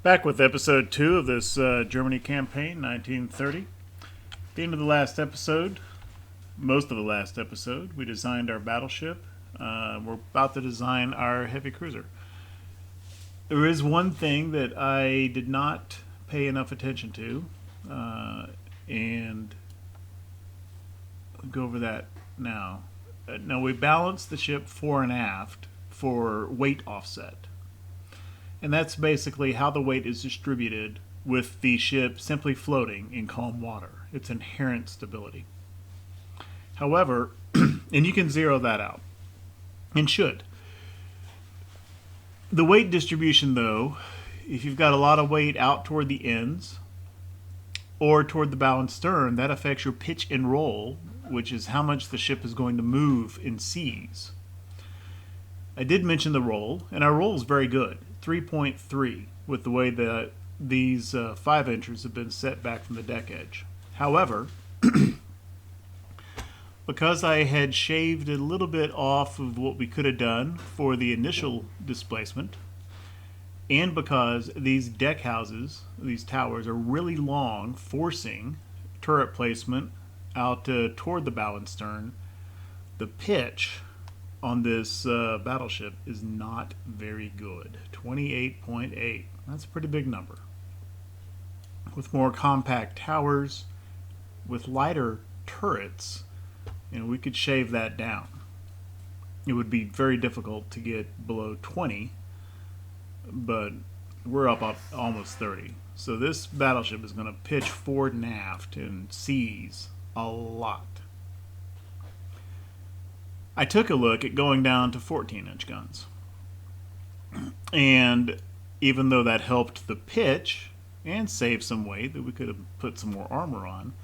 Back with episode 2 of this Germany campaign, 1930. At the end of the last episode, most of the last episode, we designed our battleship. We're about to design our heavy cruiser. There is one thing that I did not pay enough attention to, and I'll go over that now. Now we balanced the ship fore and aft for weight offset. And that's basically how the weight is distributed with the ship simply floating in calm water. Its inherent stability. However, and you can zero that out, and should. The weight distribution, though, if you've got a lot of weight out toward the ends or toward the bow and stern, that affects your pitch and roll, which is how much the ship is going to move in seas. I did mention the roll, and our roll is very good. 3.3 with the way that these 5 inchers have been set back from the deck edge. However, because I had shaved a little bit off of what we could have done for the initial displacement, and because these deck houses, these towers, are really long, forcing turret placement out toward the bow and stern, the pitch on this battleship is not very good. 28.8. That's a pretty big number. With more compact towers, with lighter turrets, we could shave that down. It would be very difficult to get below 20, but we're up almost 30. So this battleship is going to pitch forward and aft and seize a lot. I took a look at going down to 14-inch guns. And even though that helped the pitch and saved some weight that we could have put some more armor on,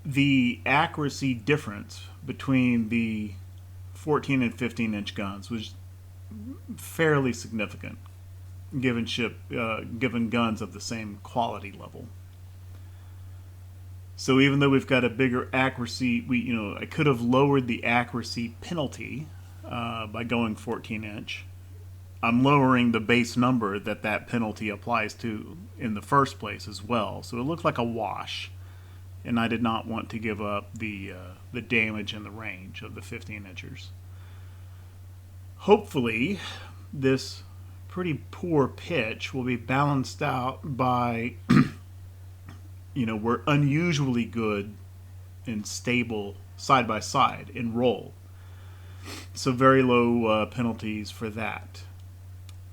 the accuracy difference between the 14 and 15-inch guns was fairly significant, given guns of the same quality level. So even though we've got a bigger accuracy, I could have lowered the accuracy penalty by going 14-inch. I'm lowering the base number that penalty applies to in the first place as well. So it looked like a wash, and I did not want to give up the damage and the range of the 15-inchers. Hopefully, this pretty poor pitch will be balanced out by we're unusually good and stable side by side in roll. So very low penalties for that.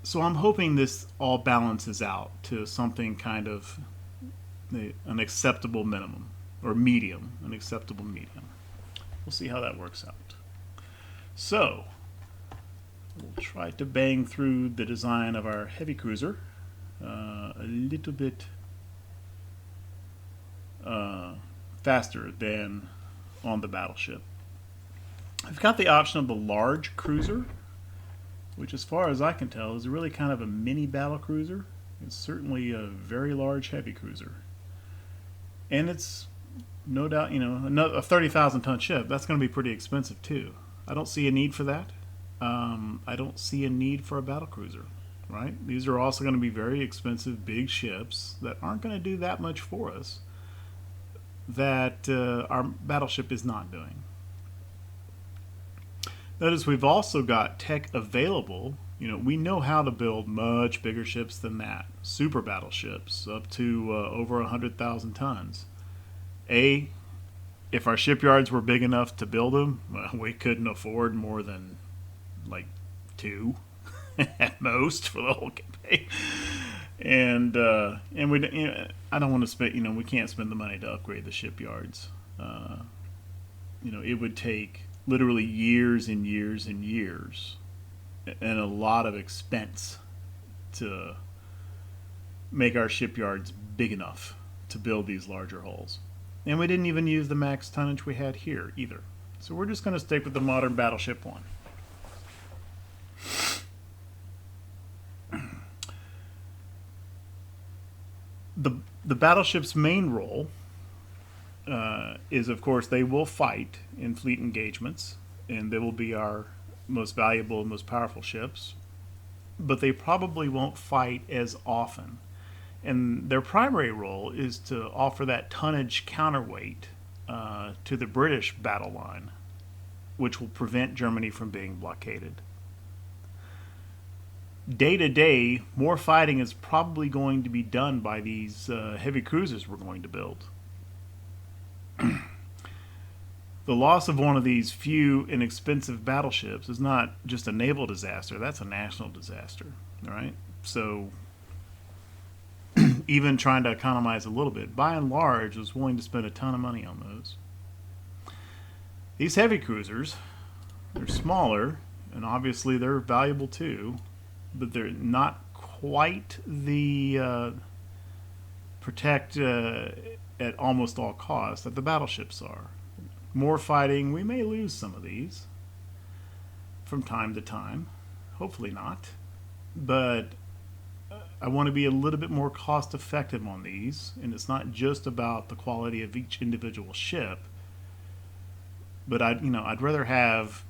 So I'm hoping this all balances out to something kind of an acceptable minimum, or medium, an acceptable medium. We'll see how that works out. So we'll try to bang through the design of our heavy cruiser a little bit faster than on the battleship. I've got the option of the large cruiser, which as far as I can tell is really kind of a mini battle cruiser. It's certainly a very large heavy cruiser. And it's no doubt, a 30,000 ton ship. That's going to be pretty expensive too. I don't see a need for that. I don't see a need for a battle cruiser, right? These are also going to be very expensive big ships that aren't going to do that much for us that our battleship is not doing. Notice we've also got tech available. We know how to build much bigger ships than that. Super battleships up to over 100,000 tons. If our shipyards were big enough to build them, well, we couldn't afford more than like 2 at most for the whole campaign. And we, I don't want to spend, we can't spend the money to upgrade the shipyards. It would take literally years and years and years and a lot of expense to make our shipyards big enough to build these larger hulls. And we didn't even use the max tonnage we had here either. So we're just going to stick with the modern battleship one. The battleship's main role is, of course, they will fight in fleet engagements, and they will be our most valuable and most powerful ships. but they probably won't fight as often. And their primary role is to offer that tonnage counterweight to the British battle line, which will prevent Germany from being blockaded. Day to day, more fighting is probably going to be done by these heavy cruisers we're going to build. The loss of one of these few inexpensive battleships is not just a naval disaster, that's a national disaster, right? So even trying to economize a little bit, by and large, was willing to spend a ton of money on those. These heavy cruisers, they're smaller, and obviously they're valuable too, but they're not quite the protect at almost all costs that the battleships are. More fighting, we may lose some of these from time to time. Hopefully not. But I want to be a little bit more cost effective on these, and it's not just about the quality of each individual ship. But I'd rather have,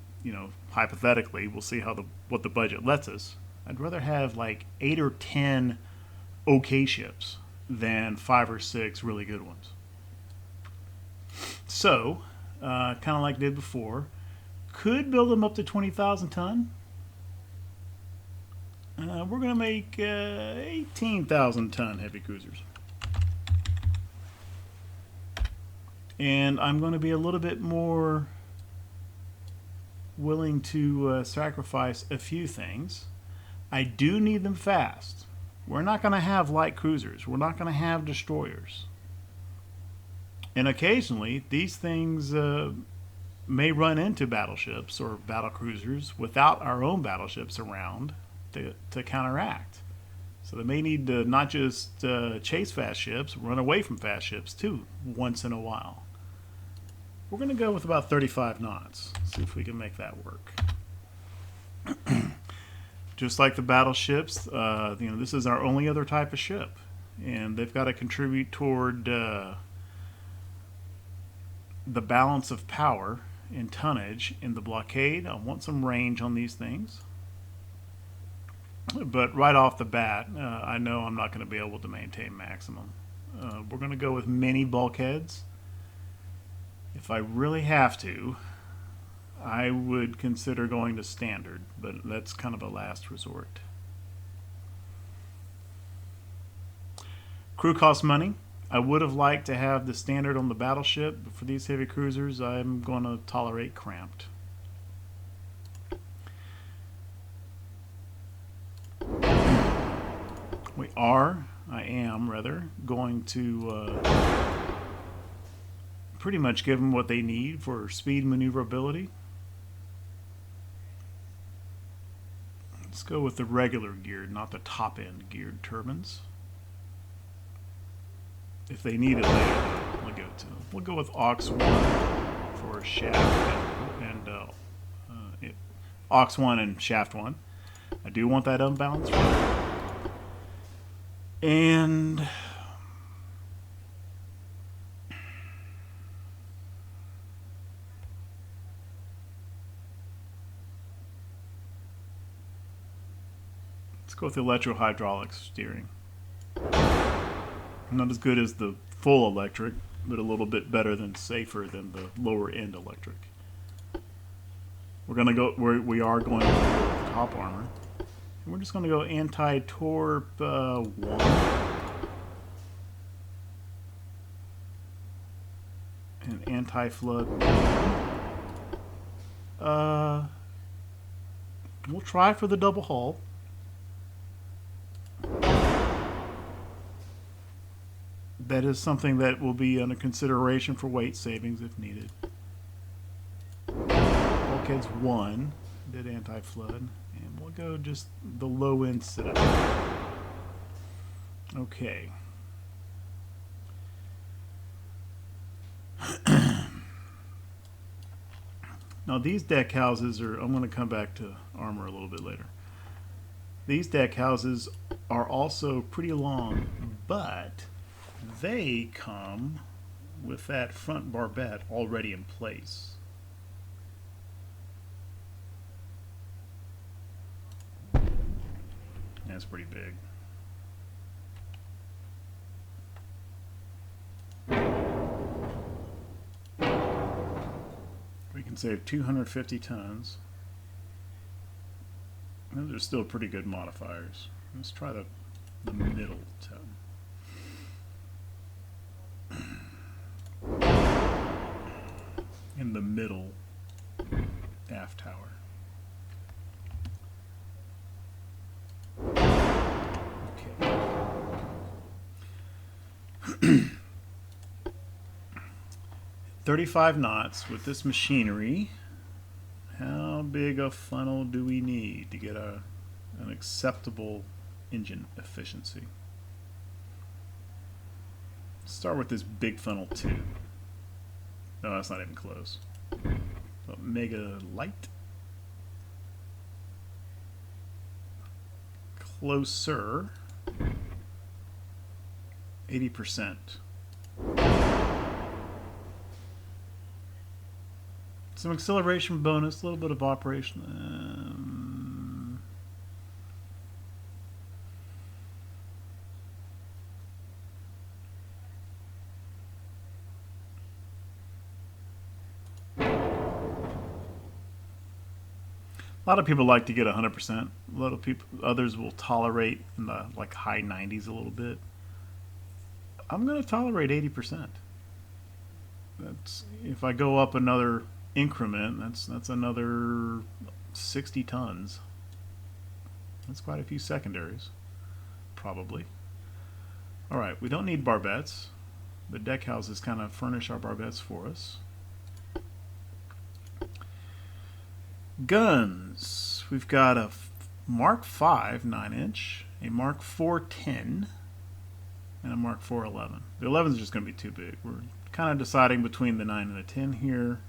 hypothetically, we'll see what the budget lets us. I'd rather have like 8 or 10 okay ships than 5 or 6 really good ones. So, kind of like I did before, could build them up to 20,000 ton. We're going to make 18,000 ton heavy cruisers. And I'm going to be a little bit more willing to sacrifice a few things. I do need them fast. We're not going to have light cruisers. We're not going to have destroyers. And occasionally, these things may run into battleships or battle cruisers without our own battleships around to counteract. So they may need to not just chase fast ships, run away from fast ships too, once in a while. We're going to go with about 35 knots. See if we can make that work. Just like the battleships, this is our only other type of ship, and they've got to contribute toward the balance of power and tonnage in the blockade. I want some range on these things, but right off the bat, I know I'm not going to be able to maintain maximum. We're going to go with mini bulkheads. If I really have to, I would consider going to standard, but that's kind of a last resort. Crew costs money. I would have liked to have the standard on the battleship, but for these heavy cruisers, I'm going to tolerate cramped. I am going to pretty much give them what they need for speed maneuverability. Let's go with the regular geared, not the top end geared turbines. If they need it later, we'll go with aux 1 for shaft and aux 1 and shaft 1. I do want that unbalanced one. And let's go with the electro-hydraulic steering. Not as good as the full electric, but a little bit better than safer than the lower end electric. We are going to go with top armor. And we're just going to go anti-torp 1. And anti-flood 1. We'll try for the double hull. That is something that will be under consideration for weight savings if needed. Bulkheads 1 did anti-flood, and we'll go just the low end setup. Okay. Now these deck houses I'm going to come back to armor a little bit later. These deck houses are also pretty long, but they come with that front barbette already in place. That's pretty big. We can save 250 tons. Those are still pretty good modifiers. Let's try the middle ton. In the middle aft tower. Okay. 35 knots with this machinery. How big a funnel do we need to get an acceptable engine efficiency? Start with this big funnel 2. No, that's not even close. So mega light. Closer. 80%. Some acceleration bonus, a little bit of operation. A lot of people like to get 100%. A lot of people, others will tolerate in the like high 90s a little bit. I'm going to tolerate 80%. That's if I go up another increment, that's another 60 tons. That's quite a few secondaries, probably. All right, we don't need barbettes. The deck houses kind of furnish our barbettes for us. Guns. We've got a Mark V 9-inch, a Mark IV 10, and a Mark IV 11. The 11 is just going to be too big. We're kind of deciding between the 9 and the 10 here.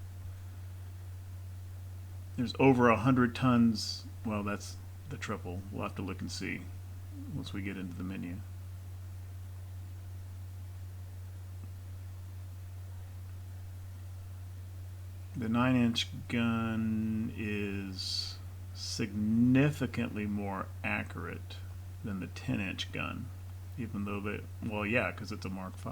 There's over 100 tons. Well, that's the triple. We'll have to look and see once we get into the menu. The 9-inch gun is significantly more accurate than the 10-inch gun, even though they, well, yeah, because it's a Mark V.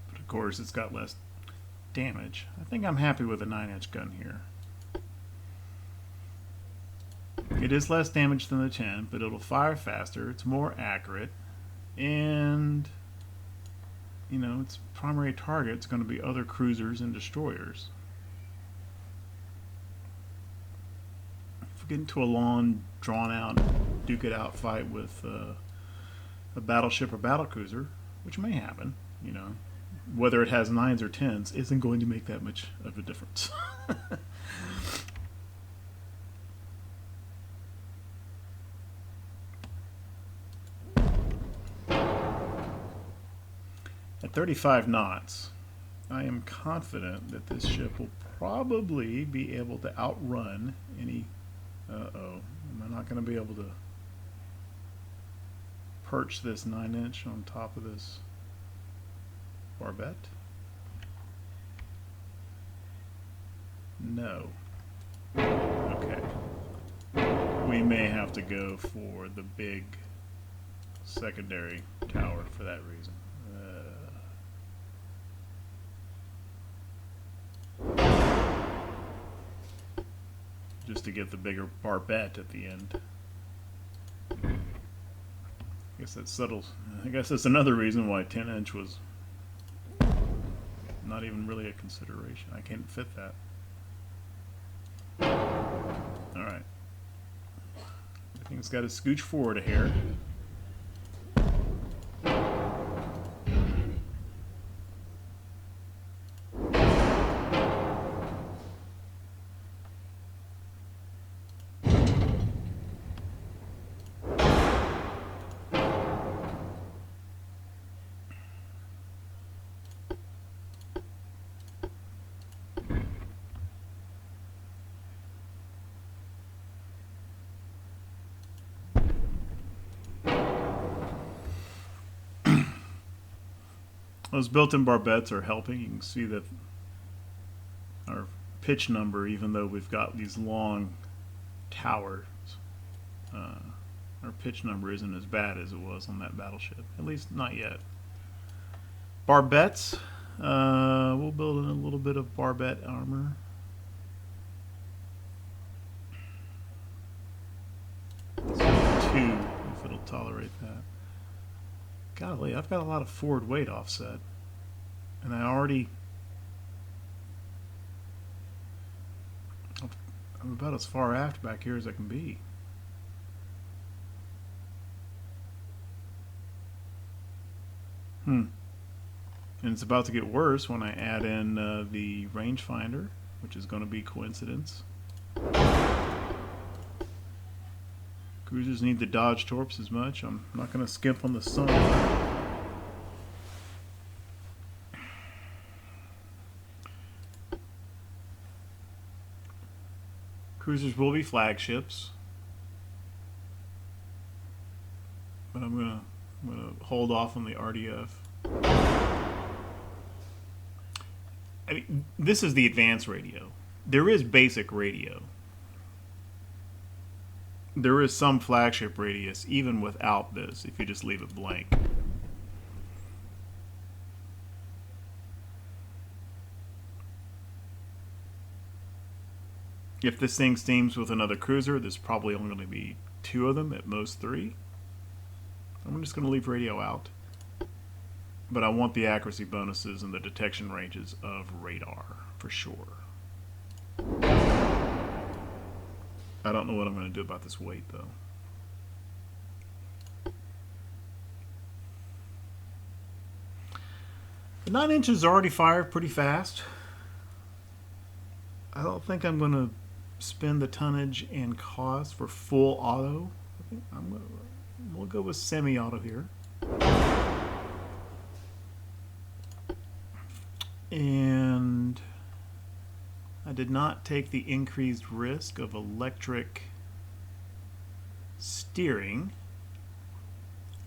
But of course, it's got less damage. I think I'm happy with a 9-inch gun here. It is less damage than the 10, but it'll fire faster. It's more accurate. And, you know, its primary target is going to be other cruisers and destroyers. If we get into a long, drawn-out, duke-it-out fight with a battleship or battlecruiser, which may happen, you know, whether it has 9s or 10s isn't going to make that much of a difference. At 35 knots, I am confident that this ship will probably be able to outrun any... Uh-oh. Am I not going to be able to perch this 9-inch on top of this barbette? No. Okay. We may have to go for the big secondary tower for that reason. Just to get the bigger barbette at the end. I guess that settles. I guess that's another reason why 10-inch was not even really a consideration. I can't fit that. Alright. Everything's got to scooch forward a hair. Those built-in barbettes are helping. You can see that our pitch number, even though we've got these long towers. Our pitch number isn't as bad as it was on that battleship. At least not yet. Barbettes. We'll build in a little bit of barbette armor. Let's do 2 if it'll tolerate that. Golly, I've got a lot of forward weight offset. And I'm about as far aft back here as I can be. And it's about to get worse when I add in the rangefinder, which is going to be coincidence. Cruisers need to dodge torps as much. I'm not going to skimp on the sun. Cruisers will be flagships, but I'm gonna hold off on the RDF. I mean, this is the advanced radio. There is basic radio. There is some flagship radius even without this, if you just leave it blank. If this thing steams with another cruiser, there's probably only going to be 2 of them, at most 3. I'm just going to leave radio out. But I want the accuracy bonuses and the detection ranges of radar, for sure. I don't know what I'm going to do about this weight, though. The 9 inches already fired pretty fast. I don't think I'm going to spend the tonnage and cost for full auto. I think we'll go with semi-auto here. And I did not take the increased risk of electric steering,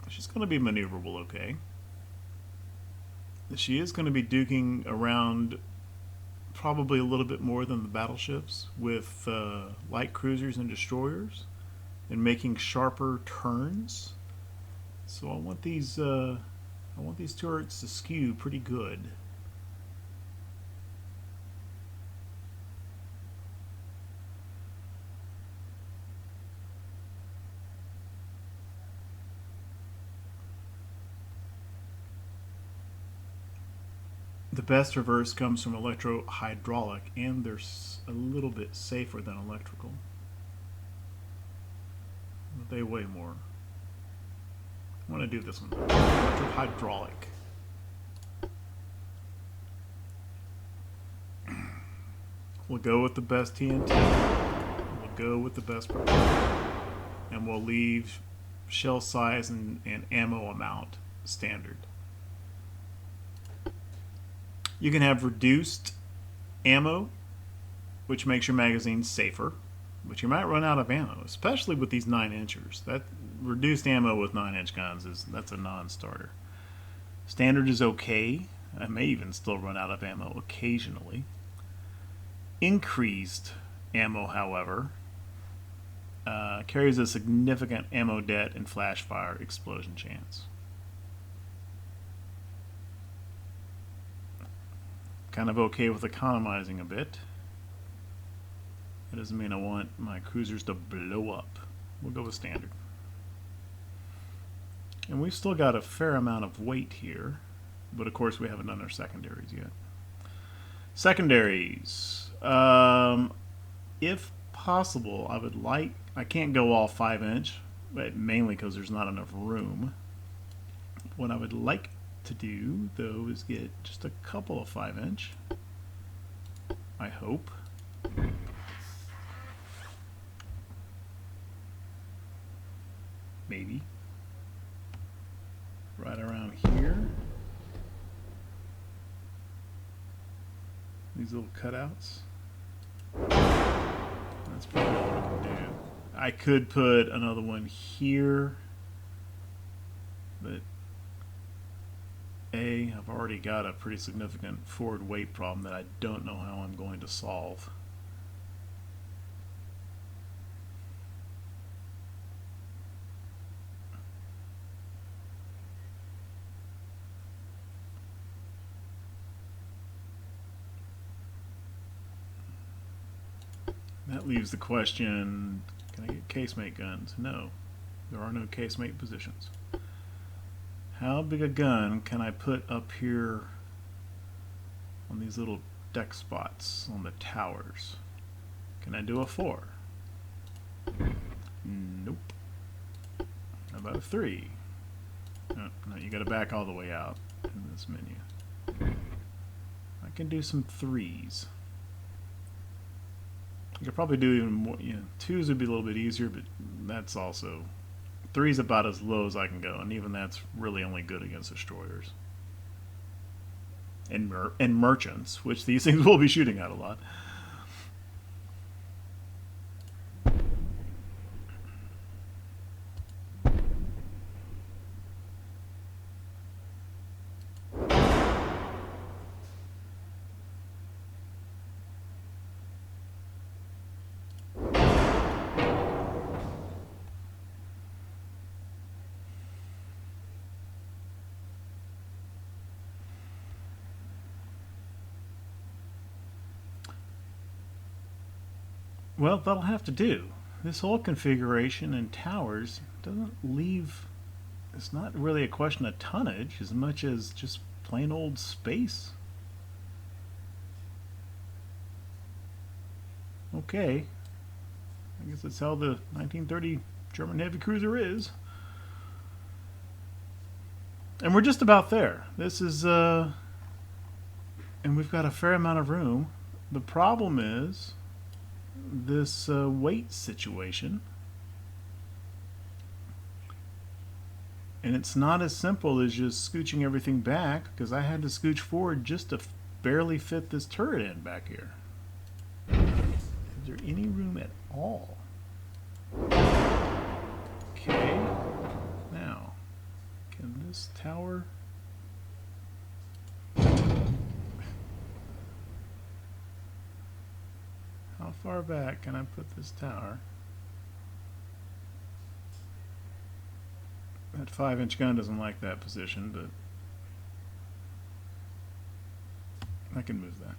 which is going to be maneuverable okay. She is going to be duking around probably a little bit more than the battleships with light cruisers and destroyers and making sharper turns. So I want these turrets to skew pretty good. The best reverse comes from electro-hydraulic, and they're a little bit safer than electrical. But they weigh more. I want to do this one. Electro-hydraulic. We'll go with the best TNT. We'll go with the best propellant. And we'll leave shell size and ammo amount standard. You can have reduced ammo, which makes your magazine safer, but you might run out of ammo, especially with these 9-inchers. That reduced ammo with 9-inch guns that's a non-starter. Standard is okay. I may even still run out of ammo occasionally. Increased ammo, however, carries a significant ammo debt and flash fire explosion chance. Kind of okay with economizing a bit. That doesn't mean I want my cruisers to blow up. We'll go with standard. And we've still got a fair amount of weight here, but of course we haven't done our secondaries yet. Secondaries. If possible, I can't go all 5-inch, but mainly because there's not enough room. What I would like to do, though, is get just a couple of 5-inch. I hope. Maybe. Right around here. These little cutouts. That's probably what I can do. I could put another one here, but I've already got a pretty significant forward weight problem that I don't know how I'm going to solve. That leaves the question, can I get casemate guns? No, there are no casemate positions. How big a gun can I put up here on these little deck spots on the towers? Can I do a 4? Nope. How about a 3? No, you gotta back all the way out in this menu. I can do some 3s. You could probably do even more, 2s would be a little bit easier, but that's also, 3's about as low as I can go, and even that's really only good against destroyers. And merchants, which these things will be shooting at a lot. Well, that'll have to do. This whole configuration and towers doesn't leave... It's not really a question of tonnage as much as just plain old space. Okay. I guess that's how the 1930 German heavy cruiser is. And we're just about there. This is... and we've got a fair amount of room. The problem is... this weight situation, and it's not as simple as just scooching everything back, because I had to scooch forward just to barely fit this turret in back here. Is there any room at all? Okay, now can this tower... How far back can I put this tower? That 5-inch gun doesn't like that position, but I can move that.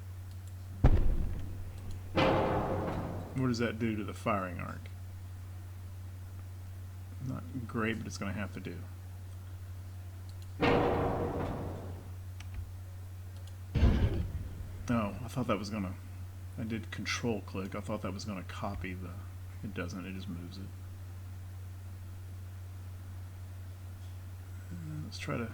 What does that do to the firing arc? Not great, but it's going to have to do. Oh, I thought that was going to... I did control click. I thought that was going to copy the... It doesn't, it just moves it. Let's try to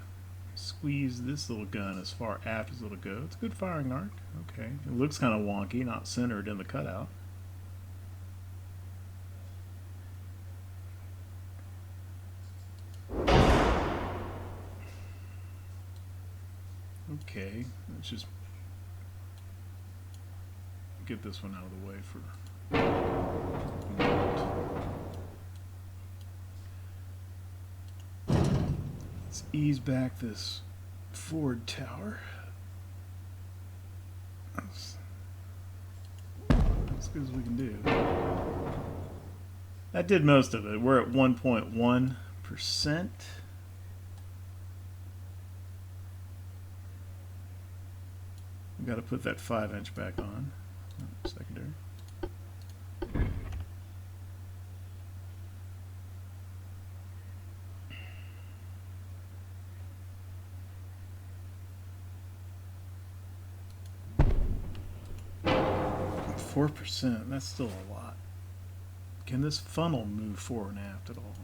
squeeze this little gun as far aft as it'll go. It's a good firing arc. Okay. It looks kind of wonky, not centered in the cutout. Okay, let's just get this one out of the way for a moment. Let's ease back this forward tower. That's as good as we can do. That did most of it. We're at 1.1%. We've got to put that 5-inch back on. Secondary. %. That's still a lot. Can this funnel move fore and aft at all?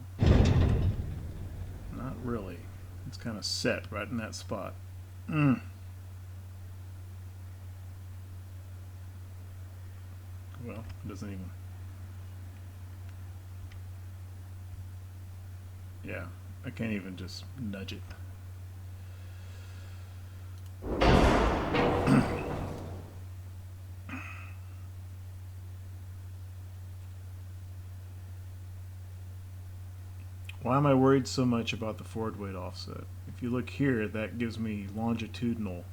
Not really. It's kind of set right in that spot. Well, it doesn't even... Yeah, I can't even just nudge it. Why am I worried so much about the forward weight offset? If you look here, that gives me longitudinal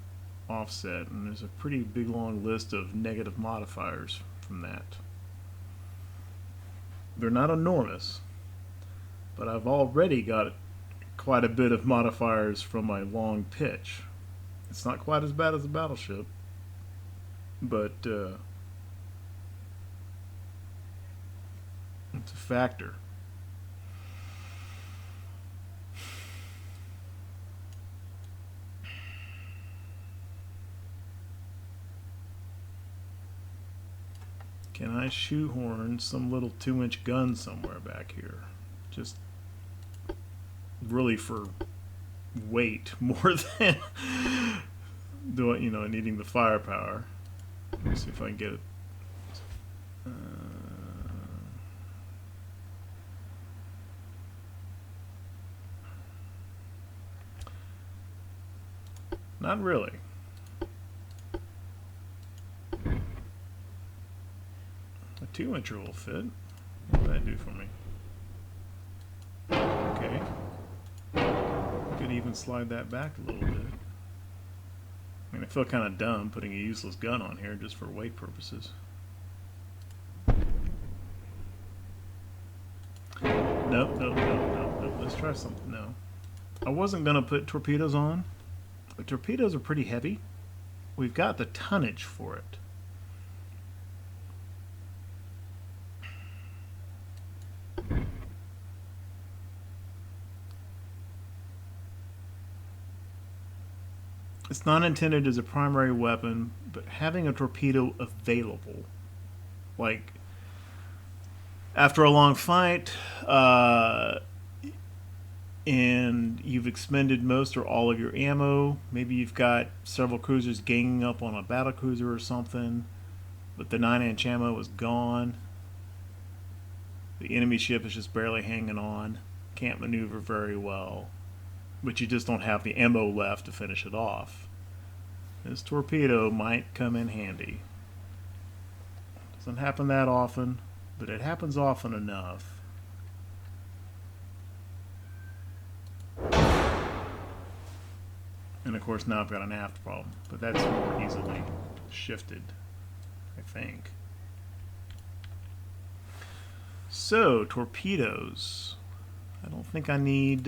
offset, and there's a pretty big long list of negative modifiers from that. They're not enormous, but I've already got quite a bit of modifiers from my long pitch. It's not quite as bad as a battleship, but it's a factor. Can I shoehorn some little 2-inch gun somewhere back here? Just really for weight more than doing, you know, needing the firepower. Let me see if I can get it. Not really. A 2-incher will fit. What will that do for me? Okay. Could even slide that back a little bit. I mean, I feel kind of dumb putting a useless gun on here just for weight purposes. Nope. Let's try something. No. I wasn't going to put torpedoes on, but torpedoes are pretty heavy. We've got the tonnage for it. It's not intended as a primary weapon, but having a torpedo available, like after a long fight, and you've expended most or all of your ammo, maybe you've got several cruisers ganging up on a battle cruiser or something, but the 9-inch ammo is gone. The enemy ship is just barely hanging on, can't maneuver very well, but you just don't have the ammo left to finish it off. This torpedo might come in handy. Doesn't happen that often, but it happens often enough. And of course now I've got an aft problem, but that's more easily shifted, I think. So, torpedoes. I don't think I need...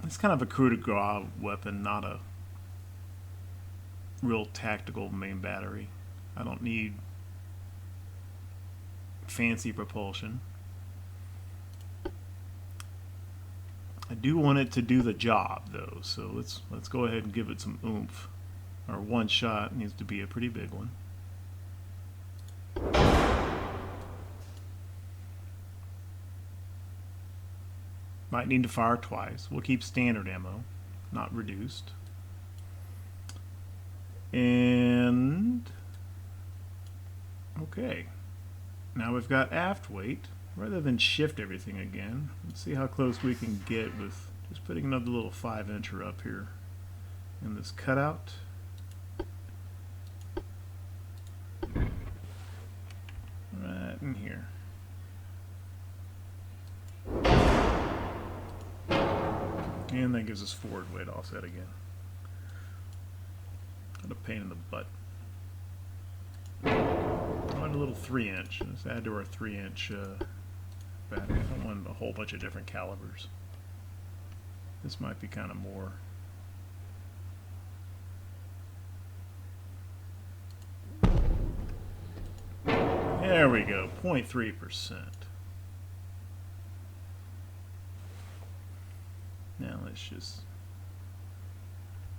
it's kind of a coup de grace weapon, not a real tactical main battery. I don't need fancy propulsion. I do want it to do the job, though, so let's go ahead and give it some oomph. Our one shot needs to be a pretty big one. Might need to fire twice. We'll keep standard ammo, not reduced. And okay, now we've got aft weight. Rather than shift everything again, let's see how close we can get with just putting another little 5-incher up here in this cutout. Right in here. And that gives us forward weight offset again. What a pain in the butt. I want a little 3-inch. Let's add to our 3-inch battery. I don't want a whole bunch of different calibers. This might be kind of more. There we go, 0.3%. Now let's just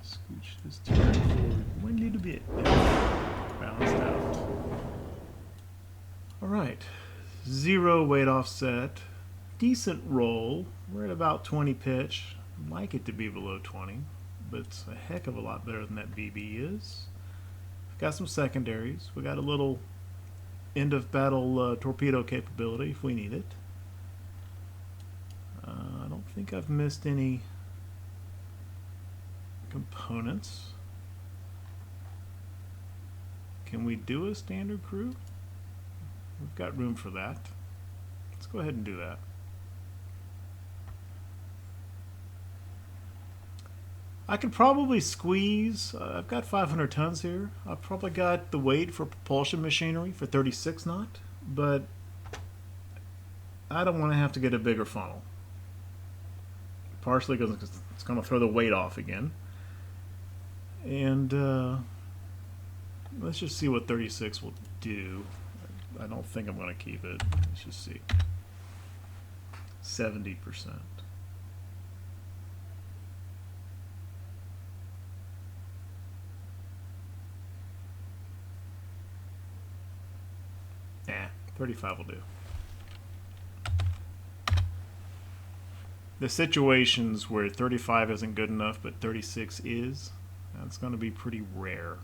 scooch this turret forward a little bit. Balanced out. Alright, 0 weight offset. Decent roll. We're at about 20 pitch. I'd like it to be below 20, but it's a heck of a lot better than that BB is. We've got some secondaries. We got a little end of battle torpedo capability if we need it. I don't think I've missed any components. Can we do a standard crew? We've got room for that. Let's go ahead and do that. I could probably squeeze. I've got 500 tons here. I've probably got the weight for propulsion machinery for 36 knot, but I don't want to have to get a bigger funnel. Partially because it's going to throw the weight off again. And let's just see what 36 will do. I don't think I'm going to keep it. Let's just see. 70%. Nah, 35 will do. The situations where 35 isn't good enough but 36 is, that's going to be pretty rare.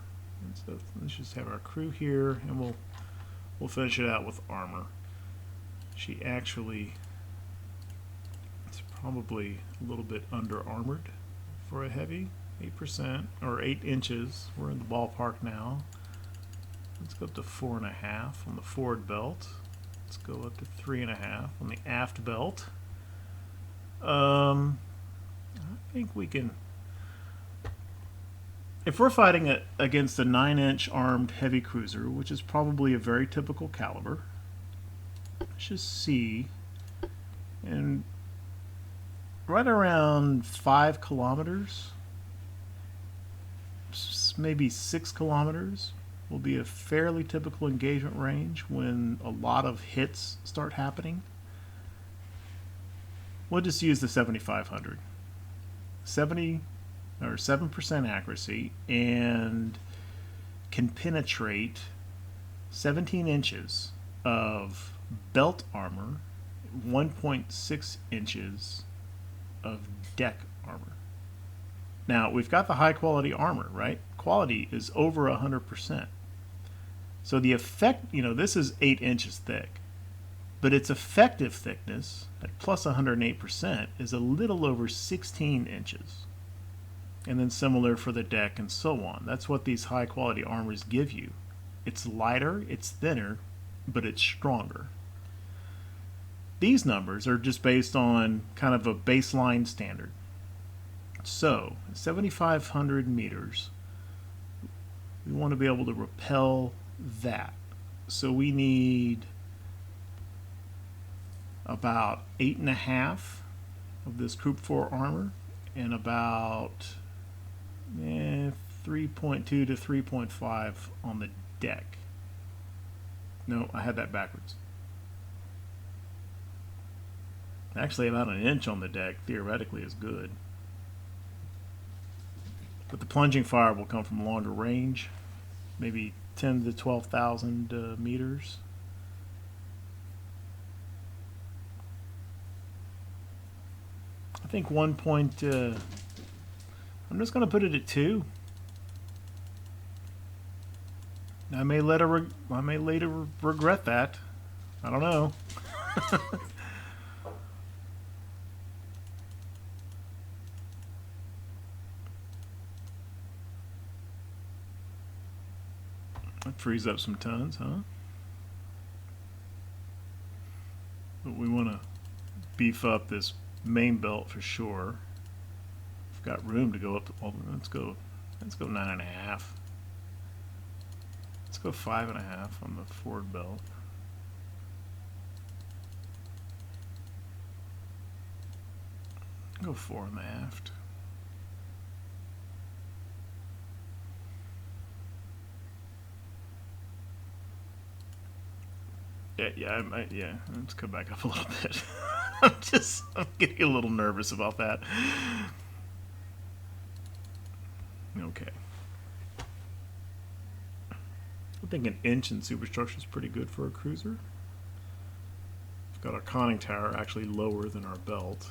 And so let's just have our crew here, and we'll finish it out with armor. She actually is probably a little bit under armored for a heavy. 8% or 8 inches. We're in the ballpark now. Let's go up to 4.5 on the forward belt. Let's go up to 3.5 on the aft belt. I think we can. If we're fighting against a 9-inch armed heavy cruiser, which is probably a very typical caliber, let's just see. And right around 5 kilometers, maybe 6 kilometers, will be a fairly typical engagement range when a lot of hits start happening. We'll just use the 7500. 70 or 7% accuracy, and can penetrate 17 inches of belt armor, 1.6 inches of deck armor. Now, we've got the high quality armor, right? Quality is over 100%. So the effect, this is 8 inches thick, but its effective thickness at plus 108% is a little over 16 inches. And then similar for the deck and so on. That's what these high quality armors give you. It's lighter, it's thinner, but it's stronger. These numbers are just based on kind of a baseline standard. So, 7,500 meters, we want to be able to repel that. So we need about 8.5 of this Group 4 armor, and about 3.2 to 3.5 on the deck. No, I had that backwards. Actually, about an inch on the deck theoretically is good. But the plunging fire will come from longer range, maybe 10 to 12,000 meters. I think 1 point, I'm just going to put it at 2. I may later regret that. I don't know. That frees up some tons, huh? But we want to beef up this main belt for sure. We've got room to go up to, let's go 9.5. Let's go 5.5 on the forward belt. Go 4 on the aft. Yeah. Let's go back up a little bit. I'm getting a little nervous about that. Okay. I think an inch in superstructure is pretty good for a cruiser. We've got our conning tower actually lower than our belt.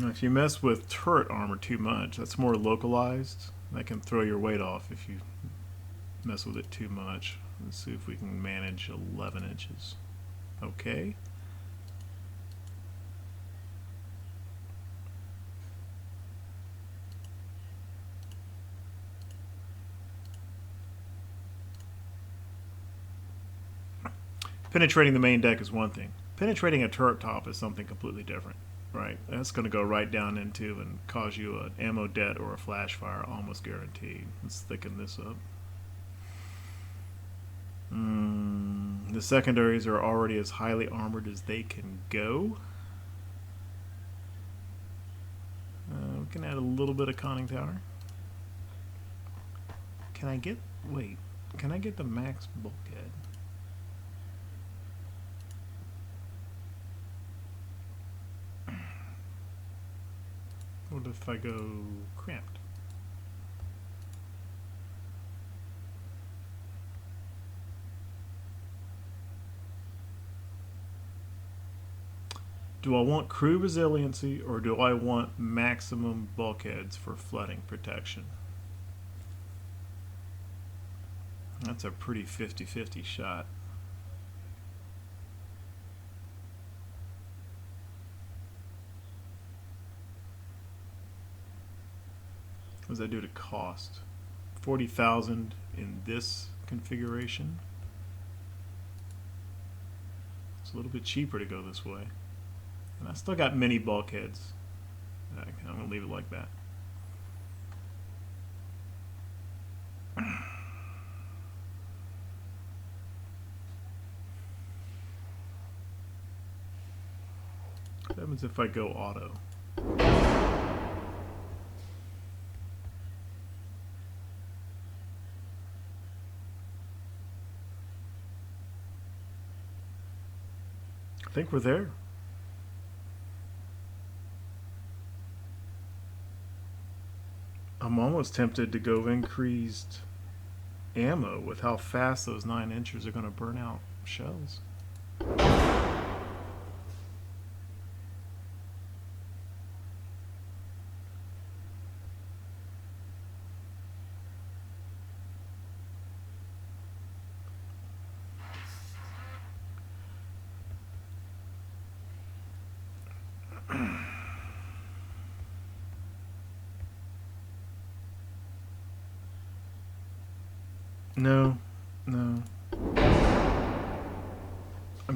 If you mess with turret armor too much, that's more localized. That can throw your weight off if you mess with it too much. Let's see if we can manage 11 inches. Okay. Penetrating the main deck is one thing. Penetrating a turret top is something completely different, right? That's going to go right down into and cause you an ammo debt or a flash fire, almost guaranteed. Let's thicken this up. The secondaries are already as highly armored as they can go. We can add a little bit of conning tower. Can I get... wait. Can I get the max bulkhead? What if I go cramped? Do I want crew resiliency or do I want maximum bulkheads for flooding protection? That's a pretty 50-50 shot. What does that do to cost? 40,000 in this configuration. It's a little bit cheaper to go this way. And I still got many bulkheads. I'm going to leave it like that. What happens if I go auto? I think we're there. I'm almost tempted to go increased ammo with how fast those 9-inchers are going to burn out shells. No. I'm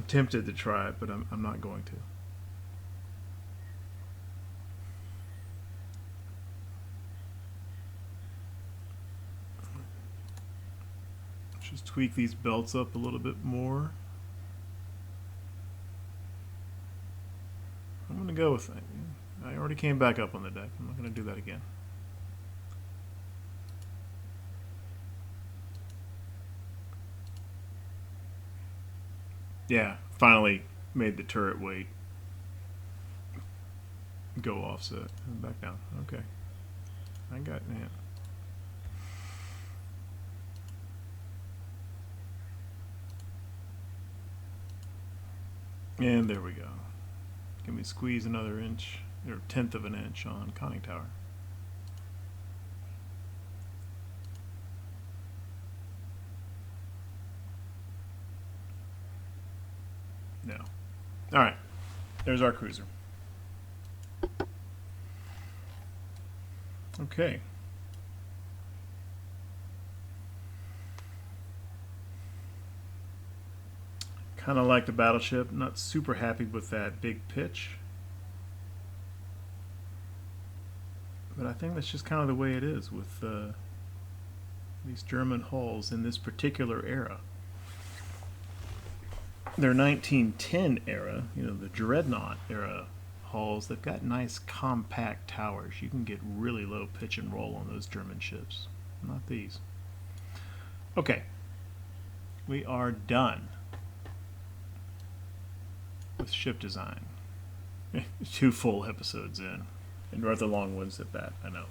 tempted to try it, but I'm not going to. Just tweak these belts up a little bit more. I'm going to go with it. I already came back up on the deck. I'm not going to do that again. Yeah, finally made the turret weight go offset. Back down. Okay. I got it. And there we go. Can we squeeze another inch, or 1/10 of an inch on conning tower? No. Alright. There's our cruiser. Okay. Kind of like the battleship. Not super happy with that big pitch. But I think that's just kind of the way it is with these German hulls in this particular era. Their 1910 era, you know, the Dreadnought era hulls, they've got nice compact towers. You can get really low pitch and roll on those German ships. Not these. Okay. We are done with ship design. 2 full episodes in. And rather long ones at that, I know.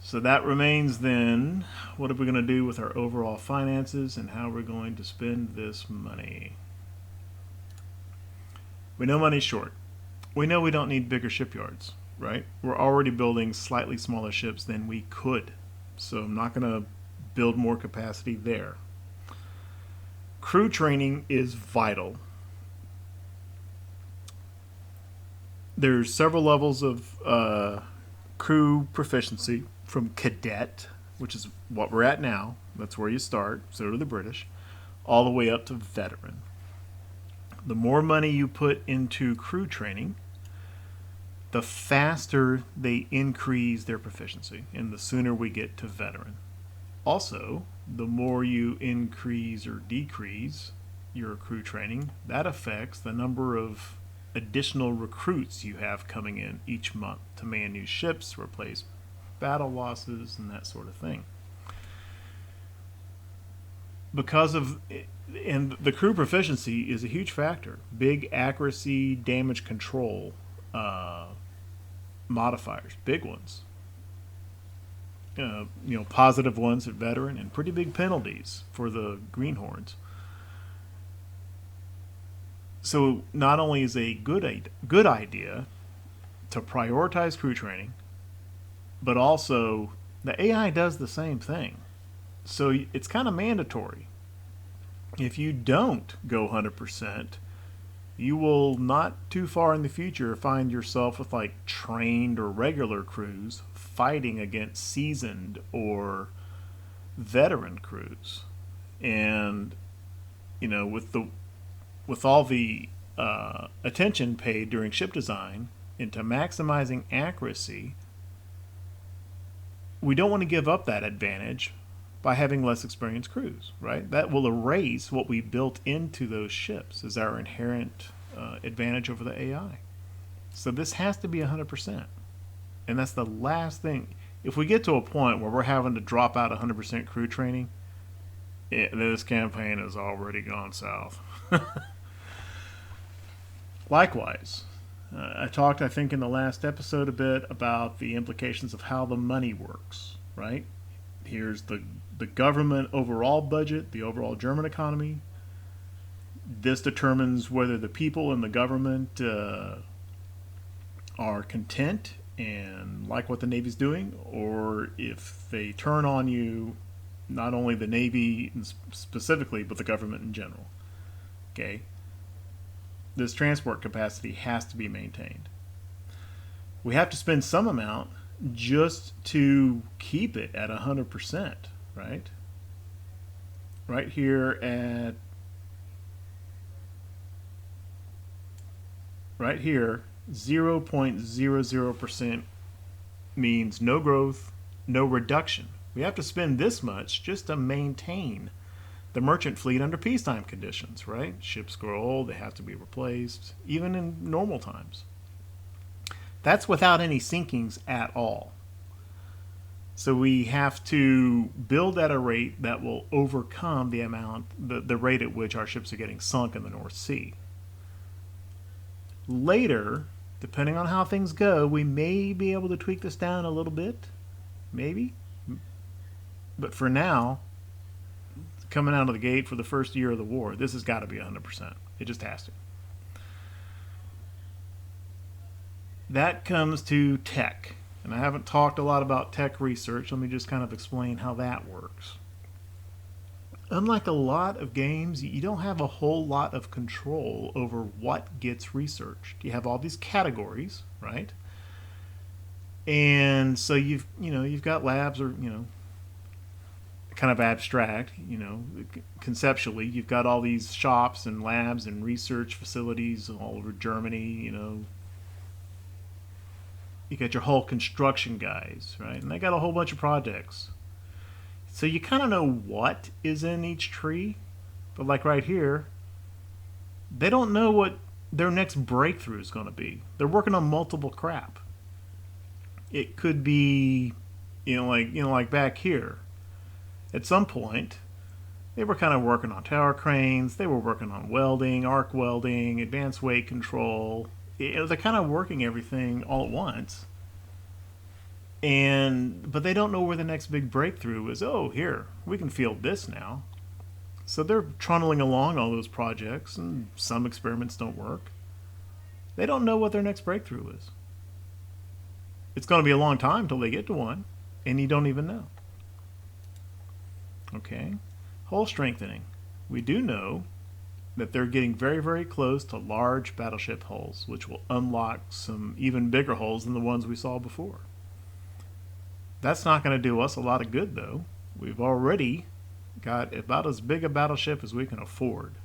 So that remains then, what are we going to do with our overall finances and how we're going to spend this money? We know money's short. We know we don't need bigger shipyards, right? We're already building slightly smaller ships than we could. So I'm not going to build more capacity there. Crew training is vital. There's several levels of crew proficiency. From cadet, which is what we're at now, that's where you start, so do the British, all the way up to veteran. The more money you put into crew training, the faster they increase their proficiency, and the sooner we get to veteran. Also, the more you increase or decrease your crew training, that affects the number of additional recruits you have coming in each month to man new ships, replace battle losses, and that sort of thing. And the crew proficiency is a huge factor. Big accuracy, damage control modifiers, big ones. Positive ones at veteran, and pretty big penalties for the greenhorns. So not only is a good idea to prioritize crew training, but also the AI does the same thing. So it's kind of mandatory. If you don't go 100%, you will not too far in the future find yourself with like trained or regular crews fighting against seasoned or veteran crews. And with all the attention paid during ship design into maximizing accuracy, we don't want to give up that advantage by having less experienced crews, right? That will erase what we built into those ships as our inherent advantage over the AI. So this has to be 100%. And that's the last thing. If we get to a point where we're having to drop out 100% crew training, this campaign has already gone south. Likewise, I talked, I think, in the last episode a bit about the implications of how the money works, right? Here's the government overall budget, the overall German economy. This determines whether the people in the government are content and like what the Navy's doing, or if they turn on you, not only the Navy specifically, but the government in general. Okay? This transport capacity has to be maintained. We have to spend some amount just to keep it at 100%, right? Right here, 0.00% means no growth, no reduction. We have to spend this much just to maintain the merchant fleet under peacetime conditions, right? Ships grow old, they have to be replaced, even in normal times. That's without any sinkings at all. So we have to build at a rate that will overcome the rate at which our ships are getting sunk in the North Sea. Later, depending on how things go, we may be able to tweak this down a little bit, maybe. But for now, coming out of the gate for the first year of the war, this has got to be 100%. It just has to. That comes to tech. And I haven't talked a lot about tech research. Let me just kind of explain how that works. Unlike a lot of games, you don't have a whole lot of control over what gets researched. You have all these categories, right? And so you've got labs, or kind of abstract, conceptually, you've got all these shops and labs and research facilities all over Germany. You got your whole construction guys, right? And they got a whole bunch of projects. So you kind of know what is in each tree, but like right here, they don't know what their next breakthrough is going to be. They're working on multiple crap. It could be, like back here. At some point, they were kind of working on tower cranes. They were working on welding, arc welding, advanced weight control. They're kind of working everything all at once. But they don't know where the next big breakthrough is. Oh, here, we can field this now. So they're trundling along all those projects, and some experiments don't work. They don't know what their next breakthrough is. It's going to be a long time till they get to one, and you don't even know. Okay, hull strengthening. We do know that they're getting very, very close to large battleship hulls, which will unlock some even bigger hulls than the ones we saw before. That's not going to do us a lot of good, though. We've already got about as big a battleship as we can afford.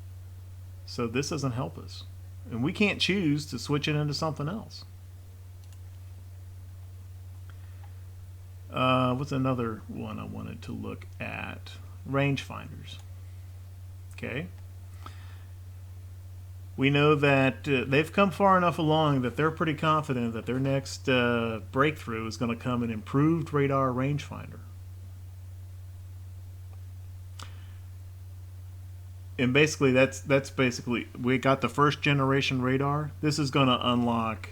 So this doesn't help us. And we can't choose to switch it into something else. What's another one I wanted to look at? Rangefinders. Okay. We know that they've come far enough along that they're pretty confident that their next breakthrough is going to come in improved radar rangefinder. And basically, that's basically, we got the first generation radar. This is going to unlock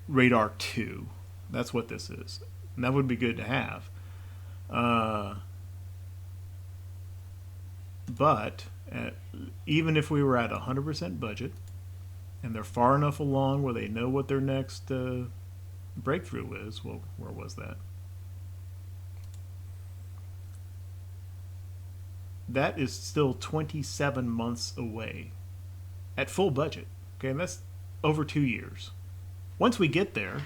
radar 2. That's what this is. And that would be good to have. But even if we were at 100% budget, and they're far enough along where they know what their next breakthrough is, well, where was that? That is still 27 months away at full budget. Okay, and that's over 2 years. Once we get there,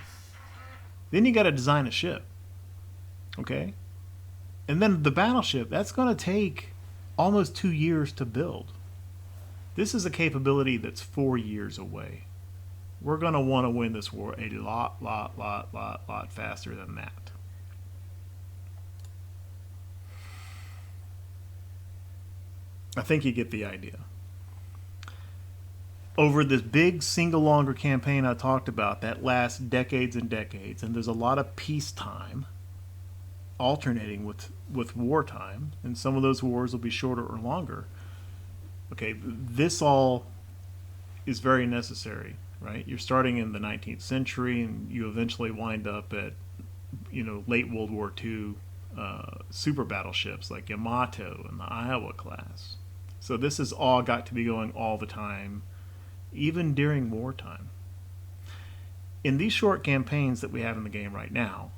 then you got to design a ship. Okay? And then the battleship, that's going to take almost 2 years to build. This is a capability that's 4 years away. We're going to want to win this war a lot faster than that. I think you get the idea. Over this big single longer campaign I talked about that lasts decades and decades, and there's a lot of peacetime alternating with wartime, and some of those wars will be shorter or longer. Okay, this all is very necessary, right? You're starting in the 19th century, and you eventually wind up at, late World War II super battleships like Yamato and the Iowa class. So this has all got to be going all the time, even during wartime. In these short campaigns that we have in the game right now,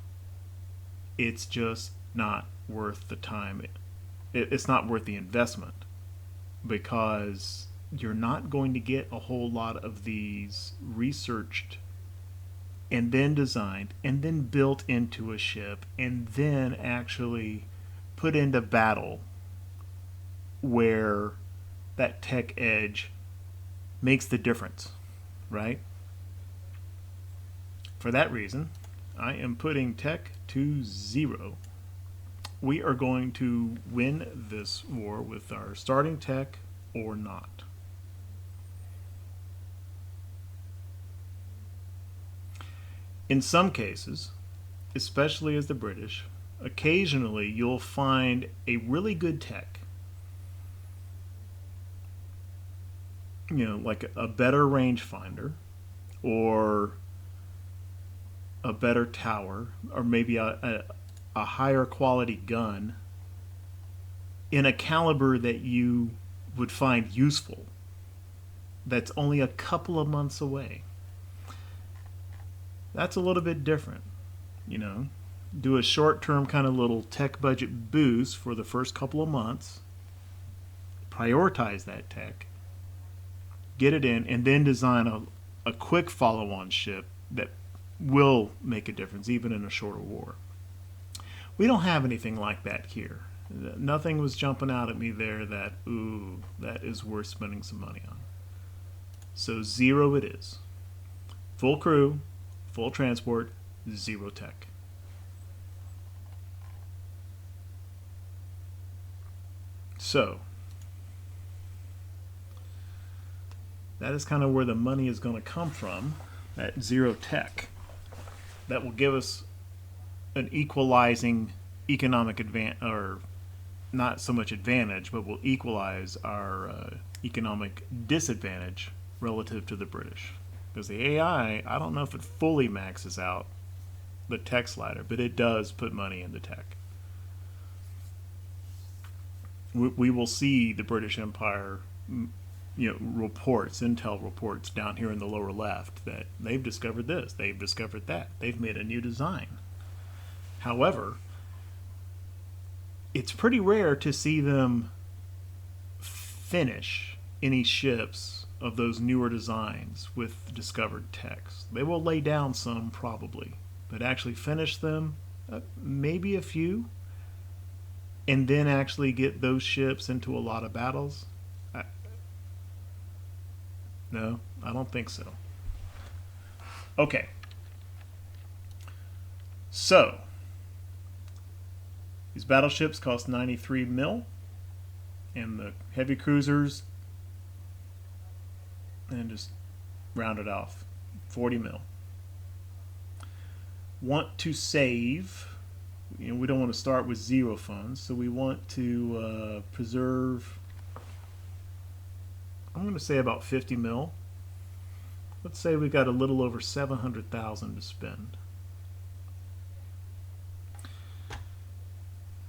it's just not worth the time. It's not worth the investment, because you're not going to get a whole lot of these researched and then designed and then built into a ship and then actually put into battle where that tech edge makes the difference, right? For that reason, I am putting tech to 0. We are going to win this war with our starting tech or not. In some cases, especially as the British, occasionally you'll find a really good tech. Like a better rangefinder, or a better tower, or maybe a higher quality gun in a caliber that you would find useful, that's only a couple of months away. That's a little bit different. Do a short-term kind of little tech budget boost for the first couple of months, prioritize that tech, get it in, and then design a quick follow-on ship that will make a difference even in a shorter war. We don't have anything like that here. Nothing was jumping out at me there that, ooh, that is worth spending some money on. So 0 it is. Full crew, full transport, 0 tech. So that is kind of where the money is going to come from, at 0 tech. That will give us an equalizing economic advantage, or not so much advantage, but will equalize our economic disadvantage relative to the British. Because the AI, I don't know if it fully maxes out the tech slider, but it does put money into tech. We will see the British Empire reports, intel reports down here in the lower left, that they've discovered this, they've discovered that, they've made a new design. However, it's pretty rare to see them finish any ships of those newer designs with discovered techs. They will lay down some probably, but actually finish them, maybe a few. and then actually get those ships into a lot of battles? No, I don't think so. Okay. So, these battleships cost 93 mil, and the heavy cruisers, and just round it off, 40 mil. Want to save, we don't want to start with zero funds, so we want to preserve, I'm going to say about 50 mil. Let's say we got a little over 700,000 to spend.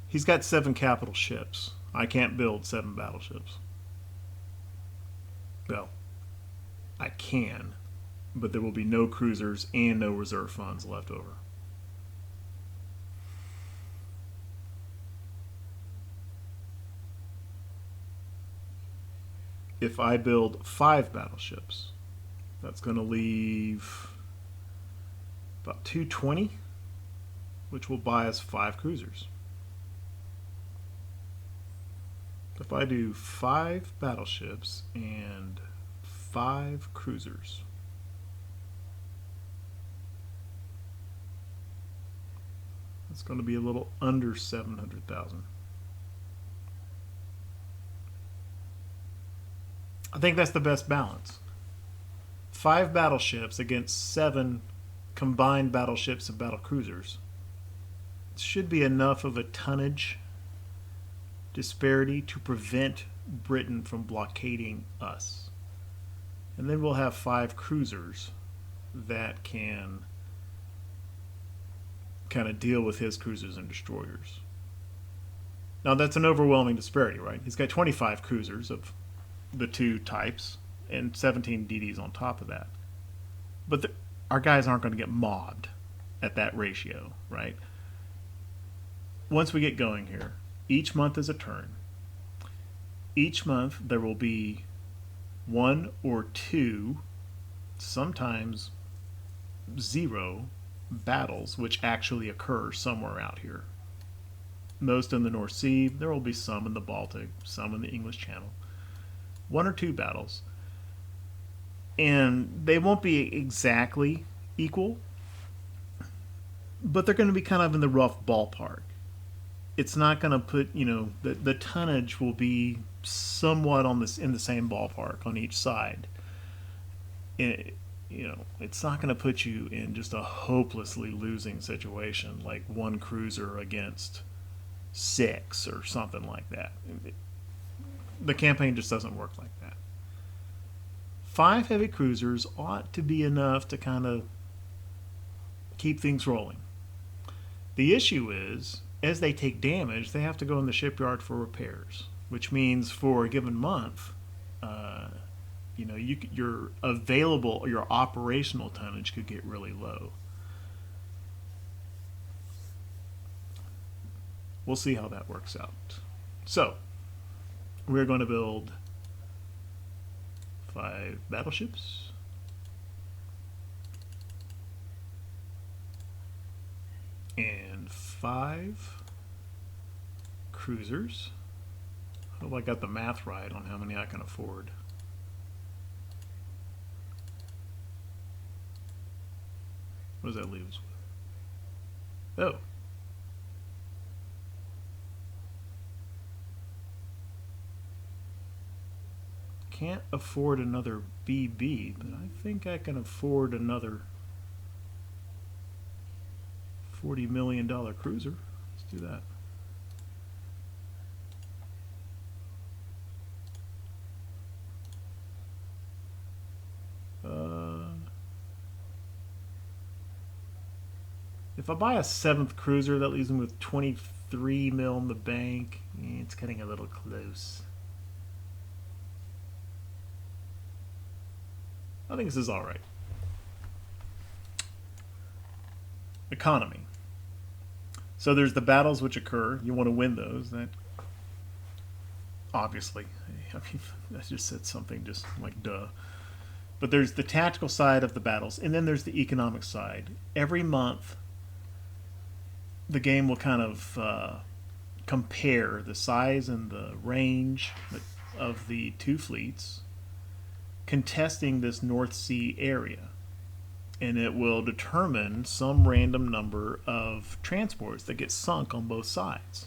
He's got 7 capital ships. I can't build 7 battleships. Well, I can, but there will be no cruisers and no reserve funds left over. If I build 5 battleships, that's going to leave about 220, which will buy us 5 cruisers. If I do 5 battleships and 5 cruisers, it's going to be a little under 700,000. I think that's the best balance. 5 battleships against 7 combined battleships and battle cruisers. It should be enough of a tonnage disparity to prevent Britain from blockading us. And then we'll have 5 cruisers that can kind of deal with his cruisers and destroyers. Now that's an overwhelming disparity, right? He's got 25 cruisers of the 2 types and 17 DDs on top of that. But our guys aren't going to get mobbed at that ratio, right? Once we get going here, each month is a turn. Each month there will be 1 or 2, sometimes 0 battles which actually occur somewhere out here. Most in the North Sea. There will be some in the Baltic, some in the English Channel. 1 or 2 battles. And they won't be exactly equal, but they're going to be kind of in the rough ballpark. It's not going to put, the tonnage will be somewhat in the same ballpark on each side. It's not going to put you in just a hopelessly losing situation like 1 cruiser against 6 or something like that. The campaign just doesn't work like that. 5 heavy cruisers ought to be enough to kind of keep things rolling. The issue is, as they take damage, they have to go in the shipyard for repairs, which means for a given month, your operational tonnage could get really low. We'll see how that works out. So, we're going to build 5 battleships. And 5 cruisers. I hope I got the math right on how many I can afford. What does that leave us with? Oh. Can't afford another BB, but I think I can afford another $40 million cruiser. Let's do that. If I buy a 7th cruiser, that leaves me with 23 mil in the bank. It's getting a little close. I think this is all right. Economy. So there's the battles which occur. You want to win those. That obviously, I just said something just like duh. But there's the tactical side of the battles, and then there's the economic side. Every month, the game will kind of compare the size and the range of the two fleets contesting this North Sea area. And it will determine some random number of transports that get sunk on both sides.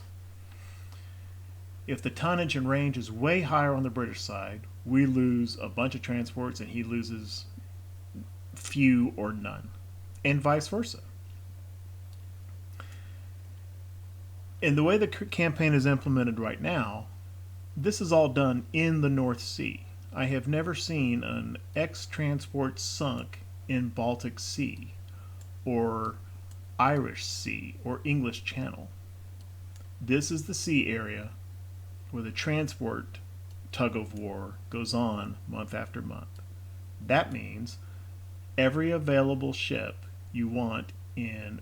If the tonnage and range is way higher on the British side, we lose a bunch of transports and he loses few or none, and vice versa. And the way the campaign is implemented right now, this is all done in the North Sea. I have never seen an X transport sunk in Baltic Sea or Irish Sea or English Channel. This is the sea area where the transport tug of war goes on month after month. That means every available ship we want in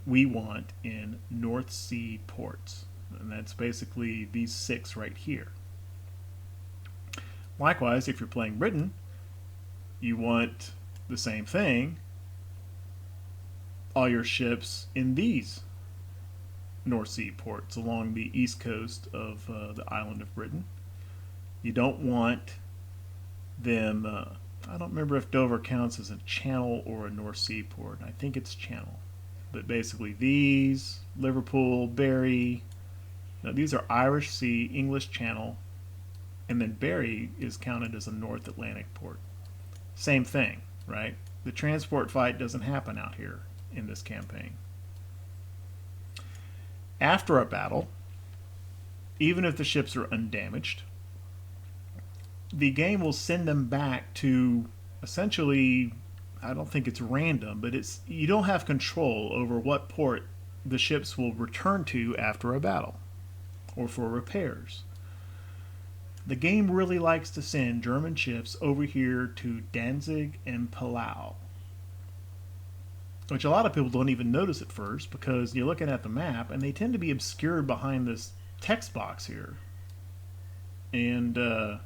North Sea ports. And that's basically these 6 right here. Likewise, if you're playing Britain, you want the same thing, all your ships in these North Sea ports along the east coast of the island of Britain. You don't want them, I don't remember if Dover counts as a channel or a North Sea port. I think it's channel. But basically these, Liverpool, Barry, these are Irish Sea, English Channel, and then Barry is counted as a North Atlantic port. Same thing, right? The transport fight doesn't happen out here in this campaign. After a battle, even if the ships are undamaged, the game will send them back to essentially, I don't think it's random, but you don't have control over what port the ships will return to after a battle or for repairs. The game really likes to send German ships over here to Danzig and Palau, which a lot of people don't even notice at first because you're looking at the map and they tend to be obscured behind this text box here. And, I've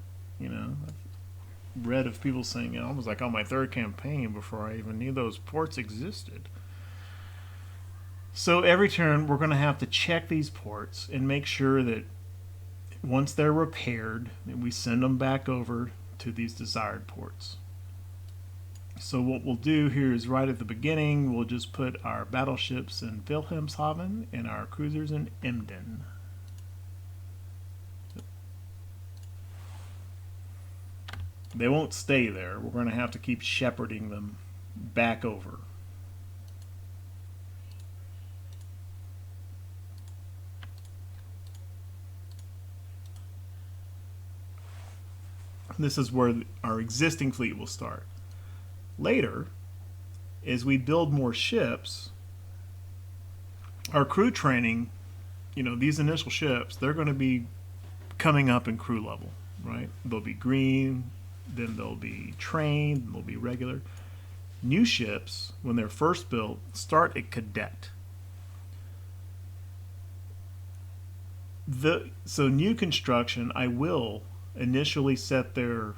read of people saying, I was like on my 3rd campaign before I even knew those ports existed. So every turn we're going to have to check these ports and make sure that once they're repaired, we send them back over to these desired ports. So what we'll do here is right at the beginning, we'll just put our battleships in Wilhelmshaven and our cruisers in Emden. They won't stay there. We're going to have to keep shepherding them back over. This is where our existing fleet will start. Later, as we build more ships, our crew training, these initial ships, they're going to be coming up in crew level, right? They'll be green, then they'll be trained, and they'll be regular. New ships, when they're first built, start at cadet. So new construction, I will initially set their,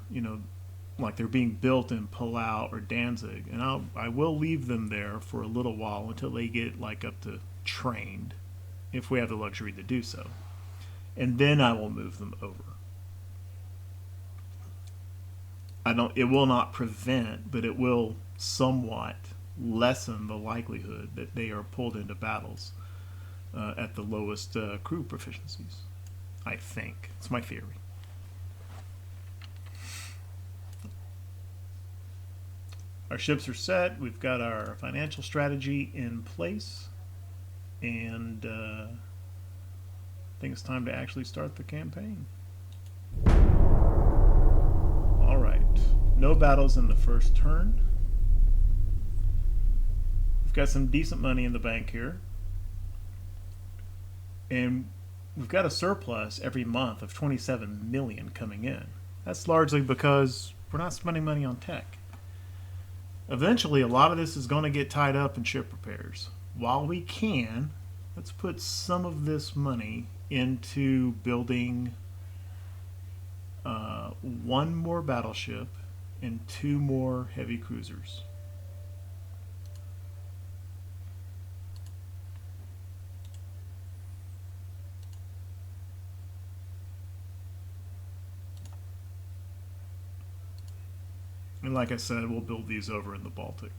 like they're being built in Palau or Danzig, and I will leave them there for a little while until they get like up to trained, if we have the luxury to do so, and then I will move them over. It will not prevent, but it will somewhat lessen the likelihood that they are pulled into battles at the lowest crew proficiencies. I think it's my theory. Our ships are set. We've got our financial strategy in place, and I think it's time to actually start the campaign. All right, no battles in the first turn. We've got some decent money in the bank here, and we've got a surplus every month of 27 million coming in. That's largely because we're not spending money on tech. Eventually, a lot of this is going to get tied up in ship repairs. While we can, let's put some of this money into building 1 more battleship and 2 more heavy cruisers. And like I said, we'll build these over in the Baltic.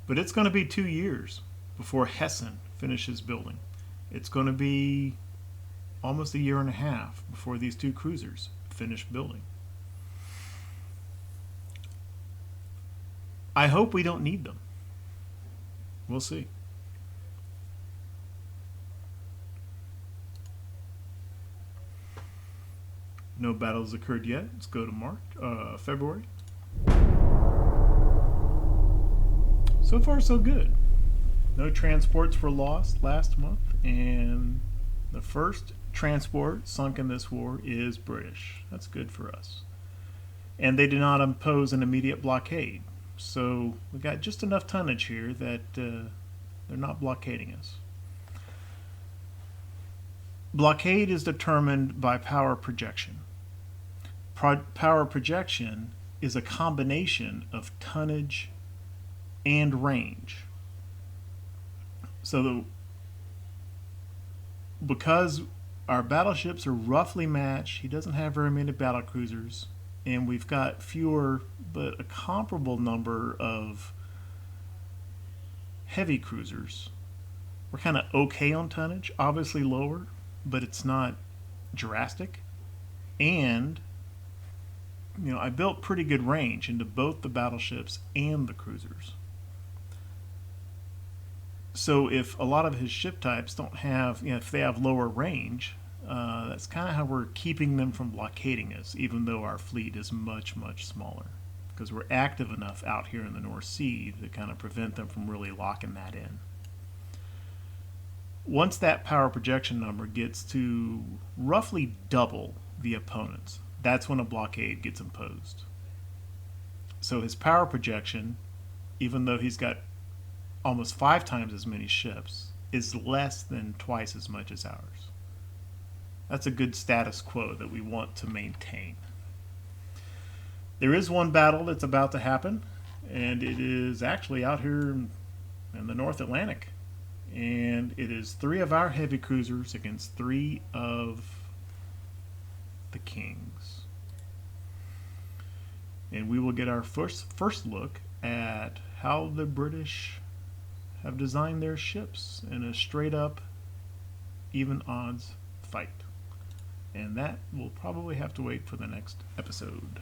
But it's going to be 2 years before Hessen finishes building. It's going to be almost a year and a half before these 2 cruisers finish building. I hope we don't need them. We'll see. No battles occurred yet. Let's go to February. So far, so good. No transports were lost last month, and the first transport sunk in this war is British. That's good for us. And they did not impose an immediate blockade. So we got just enough tonnage here that they're not blockading us. Blockade is determined by power projection. Power projection is a combination of tonnage and range. So because our battleships are roughly matched, he doesn't have very many battle cruisers, and we've got fewer but a comparable number of heavy cruisers. We're kind of okay on tonnage, obviously lower, but it's not drastic. And I built pretty good range into both the battleships and the cruisers. So if a lot of his ship types don't have, if they have lower range, that's kind of how we're keeping them from blockading us, even though our fleet is much, much smaller. Because we're active enough out here in the North Sea to kind of prevent them from really locking that in. Once that power projection number gets to roughly double the opponent's, that's when a blockade gets imposed. So his power projection, even though he's got almost 5 times as many ships, is less than twice as much as ours. That's a good status quo that we want to maintain. There is one battle that's about to happen, and it is actually out here in the North Atlantic. And it is 3 of our heavy cruisers against 3 of the Kings. And we will get our first look at how the British have designed their ships in a straight up even odds fight. And that will probably have to wait for the next episode.